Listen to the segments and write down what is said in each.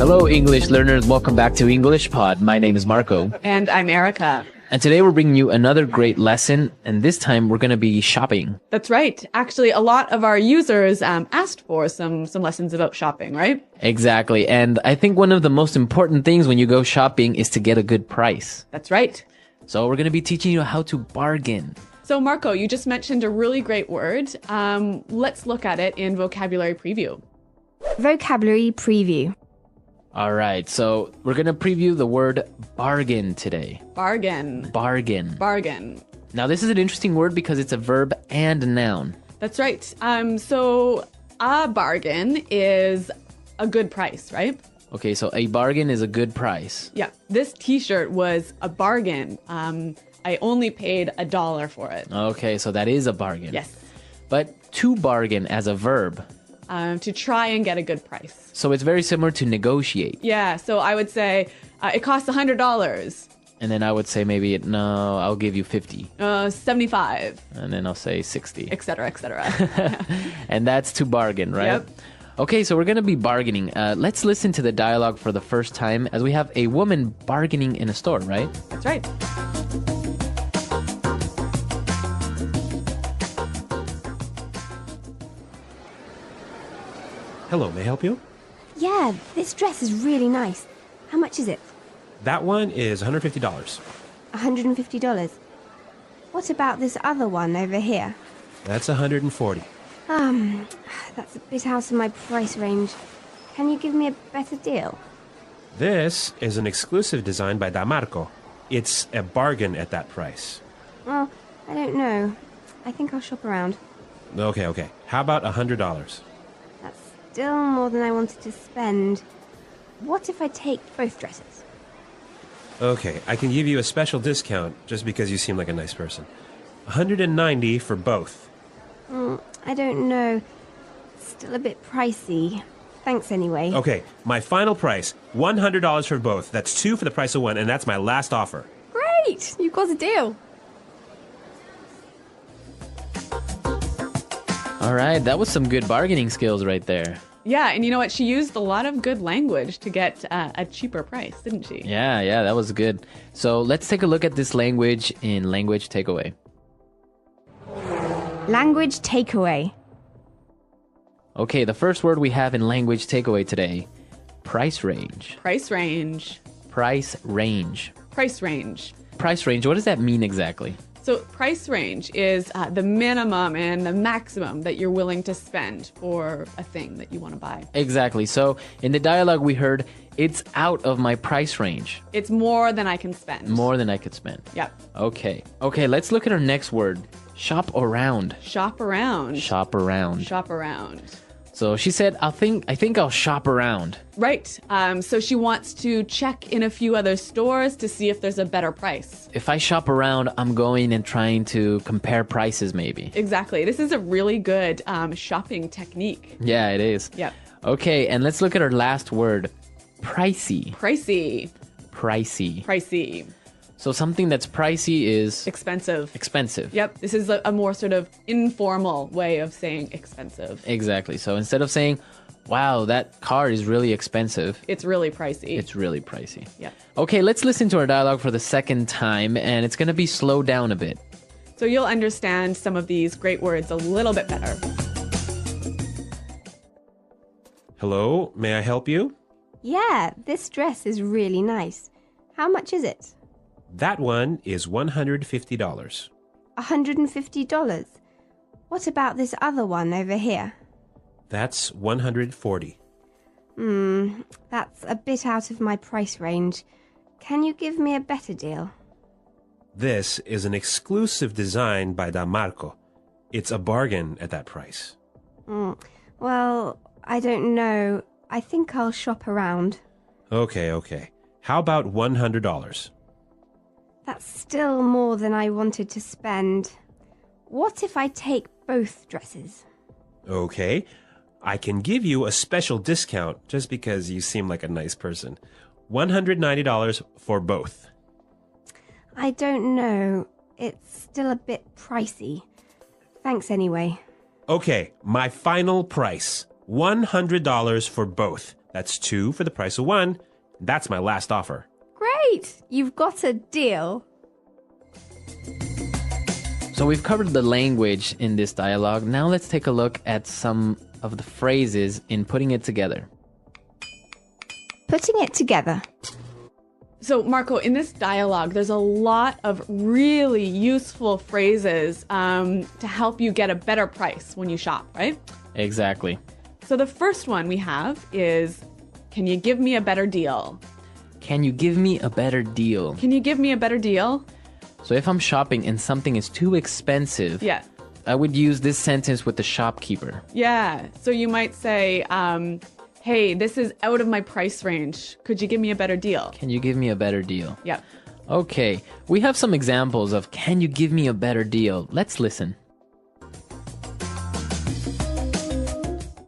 Hello, English learners. Welcome back to English Pod. My name is Marco. And I'm Erica. And today we're bringing you another great lesson. And this time we're going to be shopping. That's right. Actually, a lot of our users asked for some lessons about shopping, right? Exactly. And I think one of the most important things when you go shopping is to get a good price. That's right. So we're going to be teaching you how to bargain. So Marco, you just mentioned a really great word. Let's look at it in vocabulary preview. Vocabulary preview. All right. So we're going to preview the word bargain today. Bargain. Bargain. Bargain. Now, this is an interesting word because it's a verb and a noun. That's right. So a bargain is a good price, right? Okay, so a bargain is a good price. Yeah. This t-shirt was a bargain. I only paid $1 for it. Okay, so that is a bargain. Yes. But to bargain as a verb. To try and get a good price. So it's very similar to negotiate. Yeah, so I would say it costs $100. And then I would say maybe, no, I'll give you 50. 75. And then I'll say 60. Etc., etc. And that's to bargain, right? Yep. Okay, so we're going to be bargaining. Let's listen to the dialogue for the first time as we have a woman bargaining in a store, right? That's right. Hello, may I help you? Yeah, this dress is really nice. How much is it? That one is $150. $150. What about this other one over here? That's $140. That's a bit out of my price range. Can you give me a better deal? This is an exclusive design by Damarco. It's a bargain at that price. Well, I don't know. I think I'll shop around. Okay. How about $100? That's still more than I wanted to spend. What if I take both dresses? Okay, I can give you a special discount just because you seem like a nice person. $190 for both. I don't know. Still a bit pricey. Thanks anyway. Okay, my final price, $100 for both. That's two for the price of one, and that's my last offer. Great! You got a deal. All right, that was some good bargaining skills right there. Yeah, and you know what? She used a lot of good language to get a cheaper price, didn't she? Yeah, that was good. So let's take a look at this language in Language Takeaway. Language takeaway. Okay, the first word we have in Language Takeaway today, price range. Price range. Price range. Price range. Price range, what does that mean exactly? So price range is the minimum and the maximum that you're willing to spend for a thing that you want to buy. Exactly. So in the dialogue we heard, it's out of my price range. It's more than I can spend. More than I could spend. Yep. Okay, let's look at our next word. Shop around. Shop around. Shop around. Shop around. So she said, I think I'll shop around. Right. So she wants to check in a few other stores to see if there's a better price. If I shop around, I'm going and trying to compare prices maybe. Exactly. This is a really good shopping technique. Yeah, it is. Yep. Okay, and let's look at our last word. Pricey. Pricey. Pricey. Pricey. So something that's pricey is Expensive. expensive. Yep. This is a more sort of informal way of saying expensive. Exactly. So instead of saying, wow, that car is really expensive, It's really pricey. it's really pricey. Yep. Okay, let's listen to our dialogue for the second time, and it's going to be slowed down a bit. So you'll understand some of these great words a little bit better. Hello, may I help you? Yeah, this dress is really nice. How much is it? That one is $150. $150. What about this other one over here? That's $140. That's a bit out of my price range. Can you give me a better deal? This is an exclusive design by Damarco. It's a bargain at that price. Well, I don't know. I think I'll shop around. Okay. How about $100? That's still more than I wanted to spend. What if I take both dresses? Okay. I can give you a special discount just because you seem like a nice person. $190 for both. I don't know. It's still a bit pricey. Thanks anyway. Okay, my final price. $100 for both. That's 2 for the price of 1. That's my last offer. Great! You've got a deal. So we've covered the language in this dialogue. Now let's take a look at some of the phrases in putting it together. Putting it together. So, Marco, in this dialogue, there's a lot of really useful phrases to help you get a better price when you shop, right? Exactly. So the first one we have is, can you give me a better deal? Can you give me a better deal? Can you give me a better deal? So if I'm shopping and something is too expensive, Yeah. I would use this sentence with the shopkeeper. Yeah. So you might say, hey, this is out of my price range. Could you give me a better deal? Can you give me a better deal? Yeah. Okay, we have some examples of can you give me a better deal? Let's listen.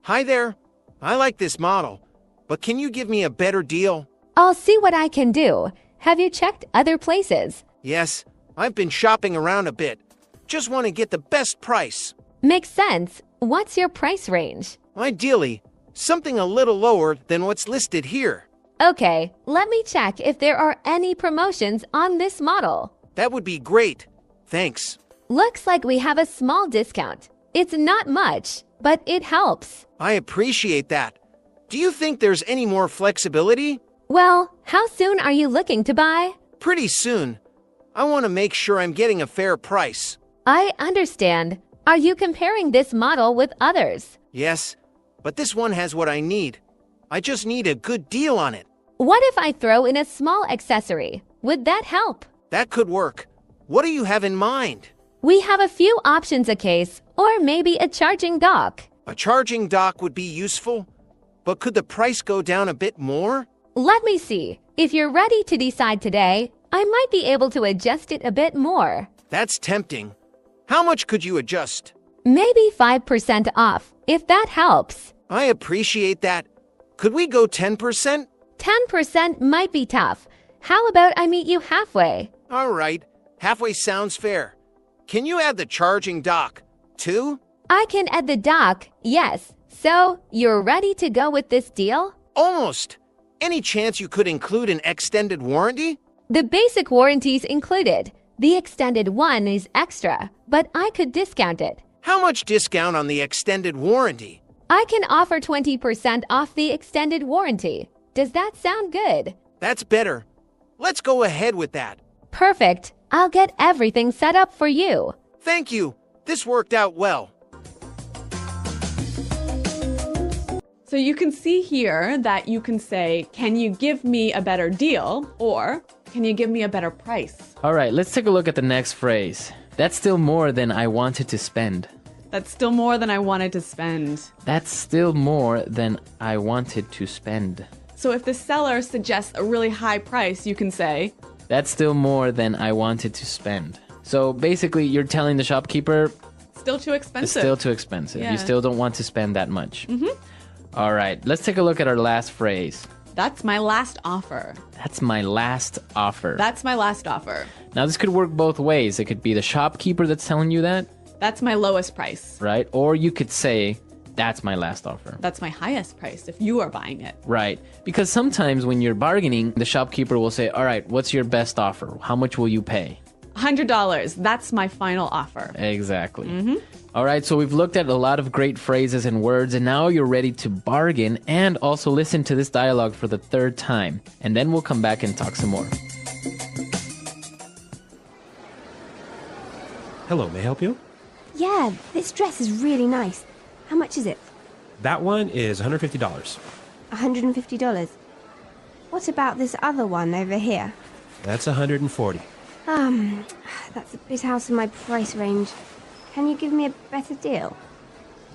Hi there. I like this model, but can you give me a better deal? I'll see what I can do. Have you checked other places? Yes, I've been shopping around a bit. Just want to get the best price. Makes sense. What's your price range? Ideally, something a little lower than what's listed here. Okay, let me check if there are any promotions on this model. That would be great. Thanks. Looks like we have a small discount. It's not much, but it helps. I appreciate that. Do you think there's any more flexibility? Well, how soon are you looking to buy? Pretty soon. I want to make sure I'm getting a fair price. I understand. Are you comparing this model with others? Yes, but this one has what I need. I just need a good deal on it. What if I throw in a small accessory? Would that help? That could work. What do you have in mind? We have a few options: a case or maybe a charging dock. A charging dock would be useful, but could the price go down a bit more? Let me see. If you're ready to decide today, I might be able to adjust it a bit more. That's tempting. How much could you adjust? Maybe 5% off, if that helps. I appreciate that. Could we go 10%? 10% might be tough. How about I meet you halfway? All right. Halfway sounds fair. Can you add the charging dock, too? I can add the dock, yes. So, you're ready to go with this deal? Almost. Any chance you could include an extended warranty? The basic warranty's included. The extended one is extra, but I could discount it. How much discount on the extended warranty? I can offer 20% off the extended warranty. Does that sound good? That's better. Let's go ahead with that. Perfect. I'll get everything set up for you. Thank you. This worked out well. So you can see here that you can say, can you give me a better deal? Or can you give me a better price? All right, let's take a look at the next phrase. That's still more than I wanted to spend. That's still more than I wanted to spend. That's still more than I wanted to spend. So if the seller suggests a really high price, you can say, That's still more than I wanted to spend. So basically, you're telling the shopkeeper still too it's expensive. still too expensive. Yeah. You still don't want to spend that much. All right, let's take a look at our last phrase. That's my last offer. That's my last offer. That's my last offer. Now, this could work both ways. It could be the shopkeeper that's telling you that, That's my lowest price. right? Or you could say, that's my last offer. That's my highest price if you are buying it. Right. Because sometimes when you're bargaining, the shopkeeper will say, all right, what's your best offer? How much will you pay? $100. That's my final offer. Exactly. All right, so we've looked at a lot of great phrases and words, and now you're ready to bargain and also listen to this dialogue for the third time. And then we'll come back and talk some more. Hello, may I help you? Yeah, this dress is really nice. How much is it? That one is $150. $150. What about this other one over here? That's $140. That's a bit out of my price range. Can you give me a better deal?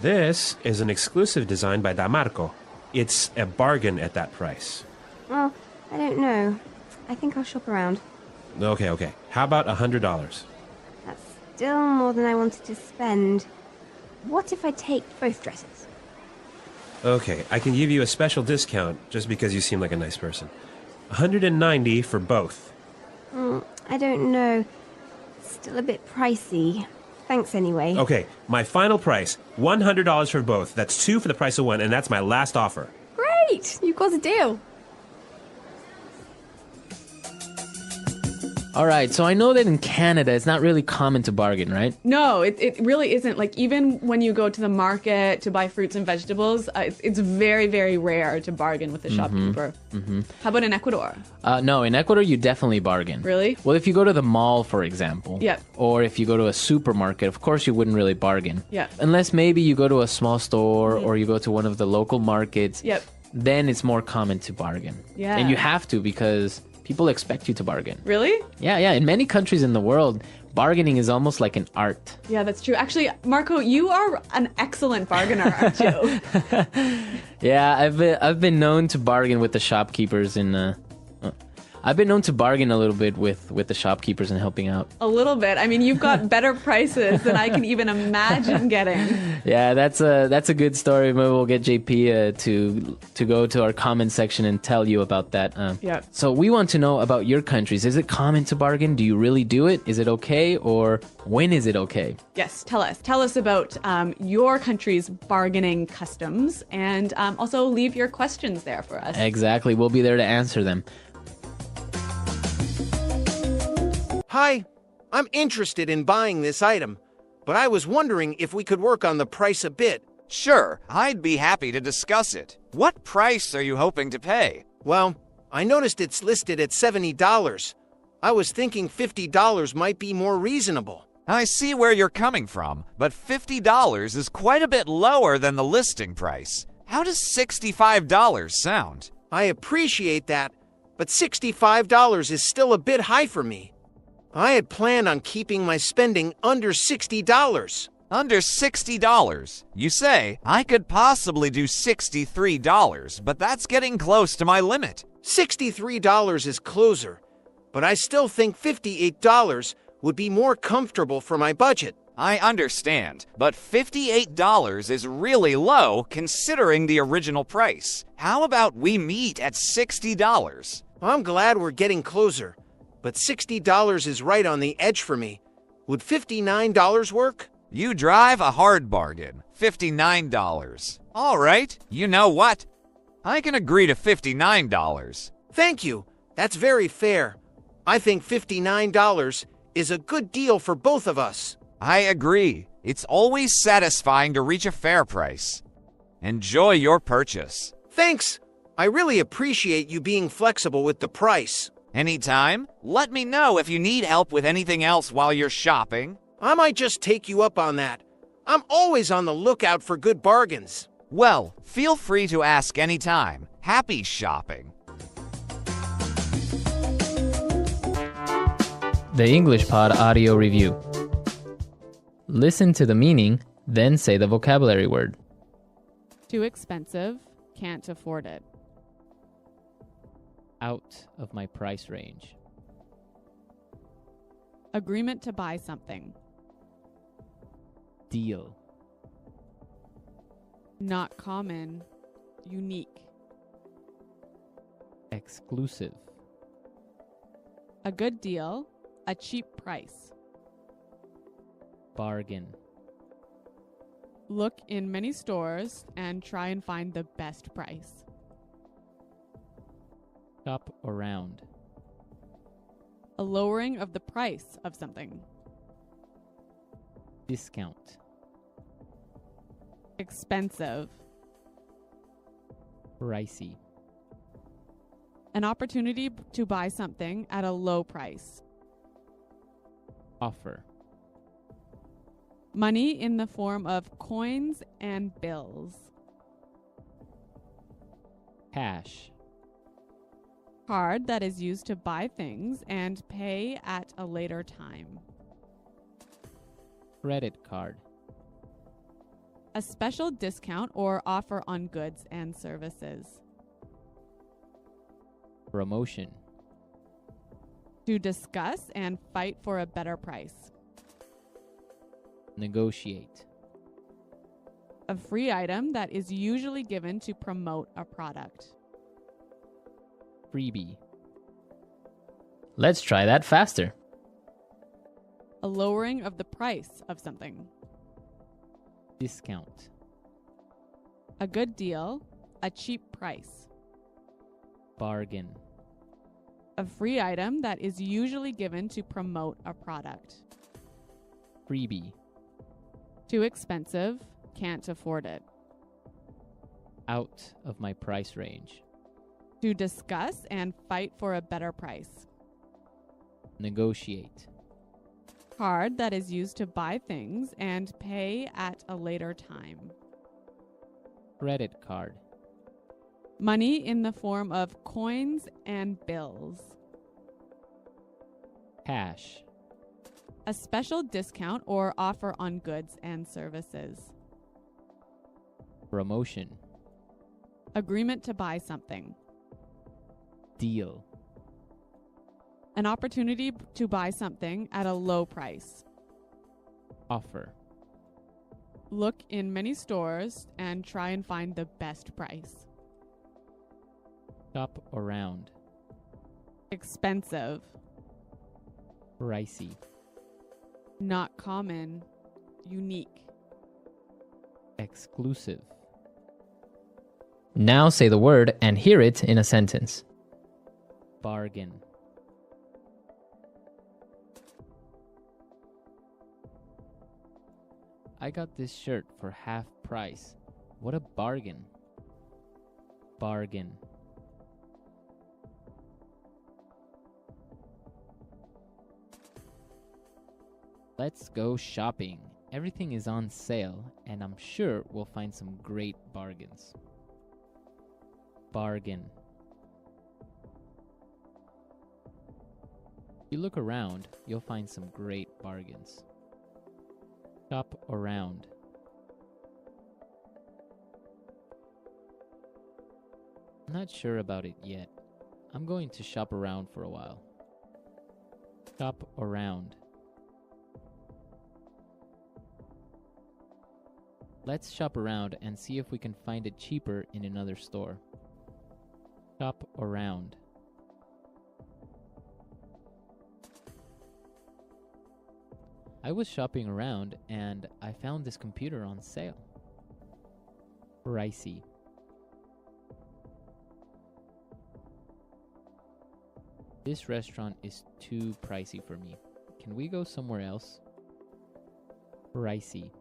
This is an exclusive design by Damarco. It's a bargain at that price. Well, I don't know. I think I'll shop around. Okay. How about $100? That's still more than I wanted to spend. What if I take both dresses? Okay, I can give you a special discount just because you seem like a nice person. $190 for both. I don't know. Still a bit pricey. Thanks anyway. Okay, my final price, $100 for both. That's 2 for the price of 1, and that's my last offer. Great! Great! You've got a deal. All right, so I know that in Canada, it's not really common to bargain, right? No, it really isn't. Like, even when you go to the market to buy fruits and vegetables, it's very, very rare to bargain with the shopkeeper. How about in Ecuador? No, in Ecuador, you definitely bargain. Really? Well, if you go to the mall, for example, Yep. or if you go to a supermarket, of course you wouldn't really bargain. Yeah. Unless maybe you go to a small store or you go to one of the local markets. Yep. Then it's more common to bargain. Yeah. And you have to because people expect you to bargain. Really? Yeah. In many countries in the world, bargaining is almost like an art. Yeah, that's true. Actually, Marco, you are an excellent bargainer, aren't you? Yeah, I've been known to bargain with the shopkeepers I've been known to bargain a little bit with the shopkeepers and helping out. A little bit. I mean, you've got better prices than I can even imagine getting. Yeah, that's a good story. Maybe we'll get JP to go to our comment section and tell you about that. Yeah. So we want to know about your countries. Is it common to bargain? Do you really do it? Is it okay? Or when is it okay? Yes, tell us. Tell us about your country's bargaining customs, and also leave your questions there for us. Exactly. We'll be there to answer them. Hi, I'm interested in buying this item, but I was wondering if we could work on the price a bit. Sure, I'd be happy to discuss it. What price are you hoping to pay? Well, I noticed it's listed at $70. I was thinking $50 might be more reasonable. I see where you're coming from, but $50 is quite a bit lower than the listing price. How does $65 sound? I appreciate that, but $65 is still a bit high for me. I had planned on keeping my spending under $60. Under $60? You say, I could possibly do $63, but that's getting close to my limit. $63 is closer, but I still think $58 would be more comfortable for my budget. I understand, but $58 is really low considering the original price. How about we meet at $60? I'm glad we're getting closer, but $60 is right on the edge for me. Would $59 work? You drive a hard bargain. $59. All right, you know what? I can agree to $59. Thank you. That's very fair. I think $59 is a good deal for both of us. I agree. It's always satisfying to reach a fair price. Enjoy your purchase. Thanks. I really appreciate you being flexible with the price. Anytime, let me know if you need help with anything else while you're shopping. I might just take you up on that. I'm always on the lookout for good bargains. Well, feel free to ask anytime. Happy shopping. The English Pod Audio Review. Listen to the meaning, then say the vocabulary word. Too expensive, can't afford it. Out of my price range. Agreement to buy something. Deal. Not common, unique. Exclusive. A good deal, a cheap price. Bargain. Look in many stores and try and find the best price. Shop around. A lowering of the price of something. Discount. Expensive. Pricey. An opportunity to buy something at a low price. Offer. Money in the form of coins and bills. Cash. Card that is used to buy things and pay at a later time. Credit card. A special discount or offer on goods and services. Promotion. To discuss and fight for a better price. Negotiate. A free item that is usually given to promote a product. Freebie. Let's try that faster. A lowering of the price of something. Discount. A good deal, a cheap price. Bargain. A free item that is usually given to promote a product. Freebie. Too expensive, can't afford it. Out of my price range. To discuss and fight for a better price. Negotiate. Card that is used to buy things and pay at a later time. Credit card. Money in the form of coins and bills. Cash. A special discount or offer on goods and services. Promotion. Agreement to buy something. Deal. An opportunity to buy something at a low price. Offer. Look in many stores and try and find the best price. Shop around. Expensive. Pricey. Not common. Unique. Exclusive. Now say the word and hear it in a sentence. Bargain. I got this shirt for half price. What a bargain. Bargain. Let's go shopping. Everything is on sale, and I'm sure we'll find some great bargains. Bargain. If you look around, you'll find some great bargains. Shop around. I'm not sure about it yet. I'm going to shop around for a while. Shop around. Let's shop around and see if we can find it cheaper in another store. Shop around. I was shopping around and I found this computer on sale. Pricey. This restaurant is too pricey for me. Can we go somewhere else? Pricey.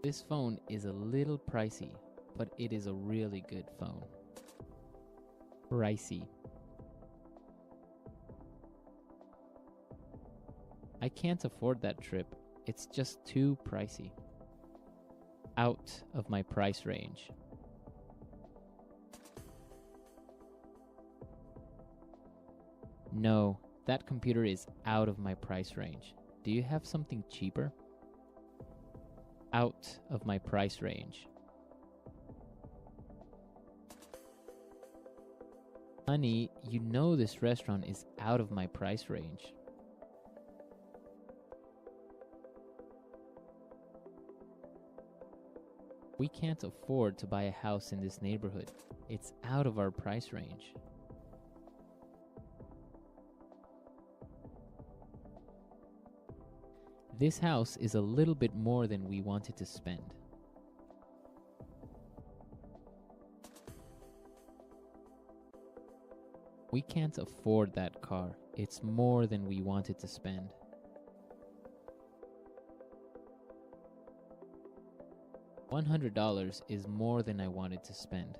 This phone is a little pricey, but it is a really good phone. Pricey. I can't afford that trip. It's just too pricey. Out of my price range. No, that computer is out of my price range. Do you have something cheaper? Out of my price range. Honey, you know this restaurant is out of my price range. We can't afford to buy a house in this neighborhood. It's out of our price range. This house is a little bit more than we wanted to spend. We can't afford that car. It's more than we wanted to spend. $100 is more than I wanted to spend.